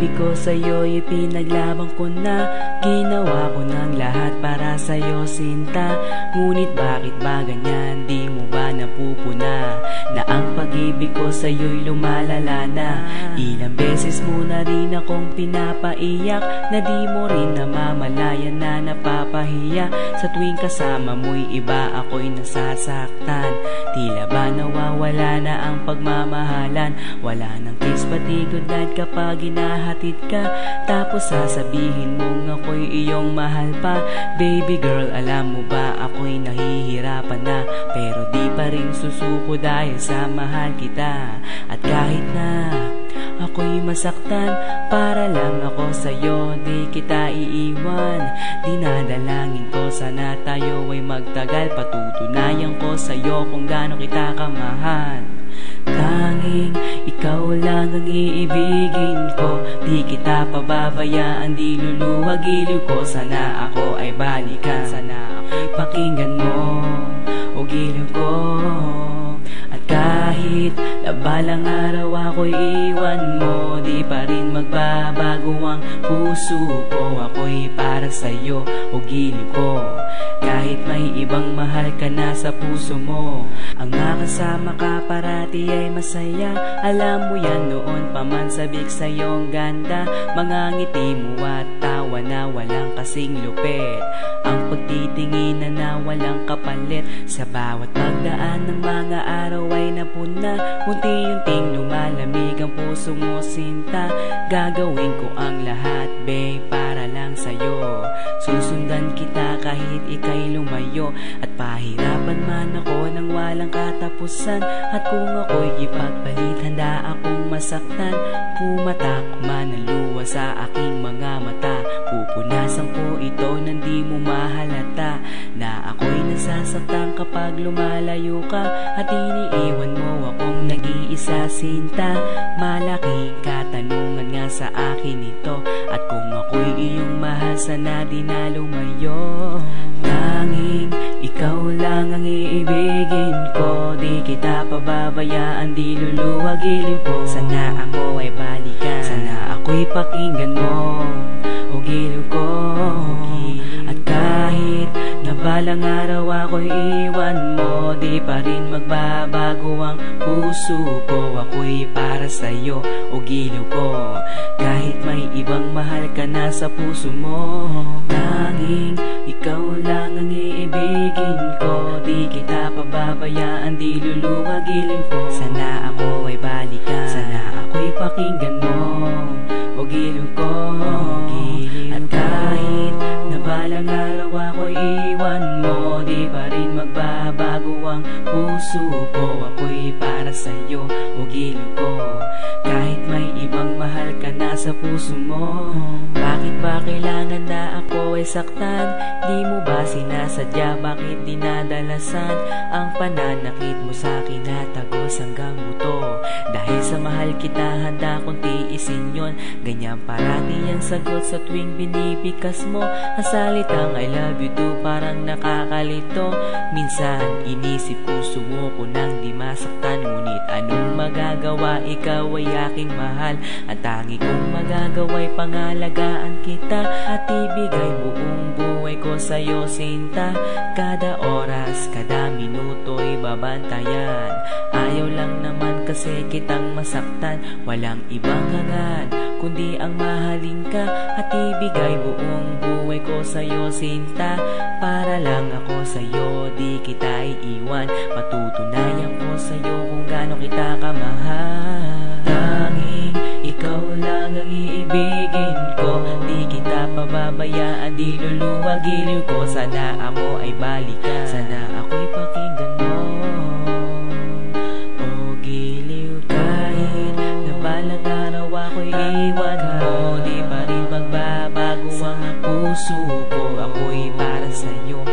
pag-ibig ko sa'yo'y ipinaglaban ko na. Ginawa ko ng lahat para sa'yo, sinta. Ngunit bakit ba ganyan, di mo ba napupuna na ang pag-ibig ko sa'yo'y lumalala na? Ilang beses mo na rin akong pinapaiyak, na di mo rin namamalayan na napapahiya. Sa tuwing kasama mo'y iba, ako'y nasasaktan. Tila ba nawawala na ang pagmamahalan? Wala nang kiss pati good night kapag hinahatid ka. Tapos sasabihin mong ako'y iyong mahal pa. Baby girl, alam mo ba ako'y nahihirapan na, pero di pa rin susuko dahil sa mahal kita. At kahit na ako'y masaktan, para lang ako sa'yo, di kita iiwan. Dinadalangin ko sana tayo ay magtagal, patutunayan ko sa'yo kung gaano kita kamahal. Tanging ikaw lang ang iibigin ko, di kita pababayaan, di luluwag giliw ko. Sana ako ay balikan, sana ako'y pakinggan mo o giliw ko. At kahit na balang araw ako'y iwan mo, di pa rin magbabago ang puso ko. Ako'y para sa'yo o giliw ko. Kahit may ibang mahal ka na sa puso mo, ang nakasama ka parati ay masaya. Alam mo yan, noon pa man sabik sa'yong ganda. Mga ngiti mo at tawa na walang kasing lupit, ang pagtitingin na walang kapalit. Sa bawat pagdaan ng mga araw ay napuna, unti-unting lumalamig ang puso mo, sinta. Gagawin ko ang lahat, babe, para lang sa'yo. Susundan kita kahit ika'y lumayo, at pahirapan man ako ng walang katapusan. At kung ako'y ipagpalit, handa akong masaktan. Pumatak man ang luha sa aking mga mata, pupunasan ko ito nang di mo mahalata na ako'y nasasaktan kapag lumalayo ka. At iniiwan mo akong nag-iisa, sinta. Malaking katanungan nga sa akin ito, at kung ako'y iyong mahal, sana di na lumayo. Tanging ikaw lang ang iibigin ko, di kita pababayaan, di luluwag giliw ko. Sana ako ay balikan, sana ako'y pakinggan mo o giliw ko. At kahit na balang araw ako'y iwan mo, di pa rin magbabago ang puso ko. Ako'y para sa'yo o giliw ko. Kahit may ibang mahal ka na sa puso mo, tanging ikaw lang ang iibigin ko, di kita pababayaan, di luluwag giliw ko. Sana ako ay balikan, sana ako'y pakinggan mo o giliw ko. At kahit na balang araw ako'y iwan mo, di pa rin magbabago ang puso ko. Ako'y para sa'yo o giliw ko. Kahit may ibang mahal ka na sa puso mo, bakit ba kailangan na ako ay saktan? Di mo ba sinasadya, bakit dinadalasan ang pananakit mo sa'kin na tagos hanggang buto? Dahil sa mahal kita, handa kong tiisin yon. Ganyan parati ang sagot sa tuwing binibikas mo ang salitang I love you too, parang nakakalito. Minsan inisip ko sumuko nang di masaktan, ngunit anong magagawa, ikaw ay aking mahal. Ang tangi kong magagawa'y pangalagaan kita, at ibigay buong buhay ko sa'yo, sinta. Kada oras, kada minuto'y babantayan. Ayaw lang naman kasi kitang masaktan. Walang ibang hangad kundi ang mahalin ka, at ibigay buong buhay ko sa'yo, sinta. Para lang ako sa'yo, di kita iiwan. Patutunayan ko sa'yo kung gaano kita kamahal. Tanging ikaw lang ang iibigin ko, di kita pababayaan, di luluwag giliw ko. Sana ako ay balikan, sana ako'y pakinggan mo o giliw. Kahit na balang araw ako'y iwan mo, di pa rin magbabago ang puso ko. Ako'y para sa'yo